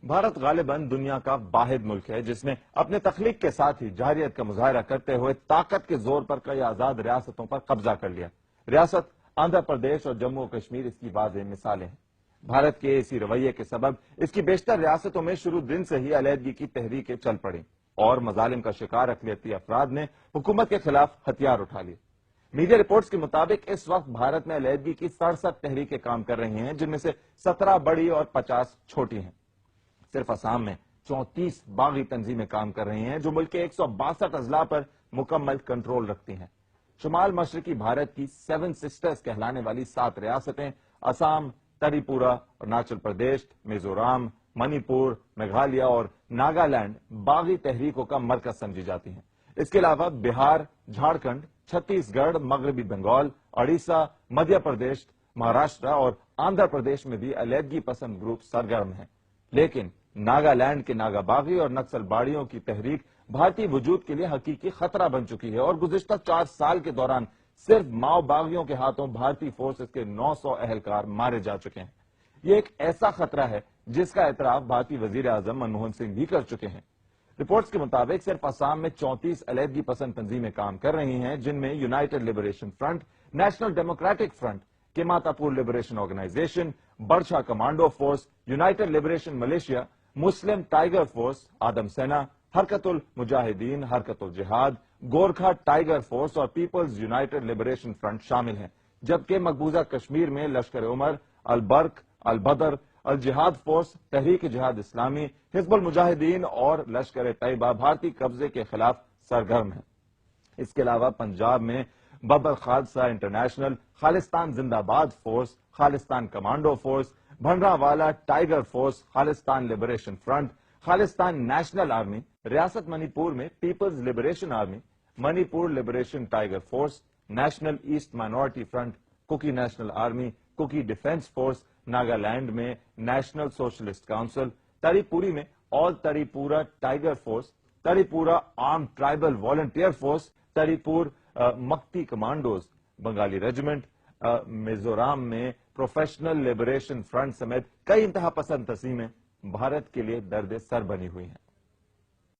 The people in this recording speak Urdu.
بھارت غالباً دنیا کا واحد ملک ہے جس نے اپنے تخلیق کے ساتھ ہی جارحیت کا مظاہرہ کرتے ہوئے طاقت کے زور پر کئی آزاد ریاستوں پر قبضہ کر لیا۔ ریاست آندھرا پردیش اور جموں و کشمیر اس کی واضح مثالیں ہیں۔ بھارت کے اسی رویے کے سبب اس کی بیشتر ریاستوں میں شروع دن سے ہی علیحدگی کی تحریکیں چل پڑیں اور مظالم کا شکار اقلیتی افراد نے حکومت کے خلاف ہتھیار اٹھا لیے۔ میڈیا رپورٹس کے مطابق اس وقت بھارت میں علیحدگی کی 67 تحریکیں کام کر رہی ہیں، جن میں سے 17 بڑی اور 50 چھوٹی ہیں۔ صرف آسام میں 34 باغی تنظیمیں کام کر رہی ہیں جو ملک کے 162 اضلاع پر مکمل کنٹرول رکھتی ہیں۔ شمال مشرقی بھارت کی 7 سسٹرز کہلانے والی 7 ریاستیں آسام، تری پورہ، اروناچل پردیش، میزورام، منی پور، میگھالیہ اور ناگالینڈ باغی تحریکوں کا مرکز سمجھی جاتی ہیں۔ اس کے علاوہ بہار، جھارکھنڈ، چھتیس گڑھ، مغربی بنگال، اڑیسہ، مدھیہ پردیش، مہاراشٹر اور آندھرا پردیش میں بھی علیحدگی پسند گروپ سرگرم ہیں۔ لیکن ناگالینڈ کے ناگا باغی اور نکسل باڑیوں کی تحریک بھارتی وجود کے لیے حقیقی خطرہ بن چکی ہے اور گزشتہ 4 سال کے دوران صرف ماؤ باغیوں کے ہاتھوں بھارتی فورسز کے 900 اہلکار مارے جا چکے ہیں۔ یہ ایک ایسا خطرہ ہے جس کا اعتراف بھارتی وزیر اعظم منموہن سنگھ بھی کر چکے ہیں۔ رپورٹس کے مطابق صرف آسام میں 34 علیحدگی پسند تنظیمیں کام کر رہی ہیں، جن میں united liberation front, national democratic front, Kamatapur liberation organisation, Birsa commando force, united liberation militia, مسلم ٹائیگر فورس، آدم سینا، حرکت المجاہدین، حرکت الجہاد، گورکھا ٹائیگر فورس اور پیپلز یونائٹڈ لبریشن فرنٹ شامل ہیں، جبکہ مقبوضہ کشمیر میں لشکر عمر، البرق، البدر، الجہاد فورس، تحریک جہاد اسلامی، حزب المجاہدین اور لشکر طیبہ بھارتی قبضے کے خلاف سرگرم ہیں۔ اس کے علاوہ پنجاب میں ببر خالصہ international, Khalistan Zindabad force, Khalistan commando force, بھنڈرا والا tiger force, Khalistan liberation front, Khalistan national army, ریاست منی پور میں people's liberation army, Manipur liberation tiger force, national east minority front, Kuki national army, Kuki defence force, Nagaland میں نیشنل سوشلسٹ کاؤنسل، تری پوری میں آل تری پورا ٹائیگر فورس، تری پورا آرم ٹرائبل والنٹیئر فورس، تری پور مکتی کمانڈوز، بنگالی ریجیمنٹ، میزورام میں پروفیشنل لبریشن فرنٹ سمیت کئی انتہا پسند تنظیمیں بھارت کے لیے درد سر بنی ہوئی ہیں۔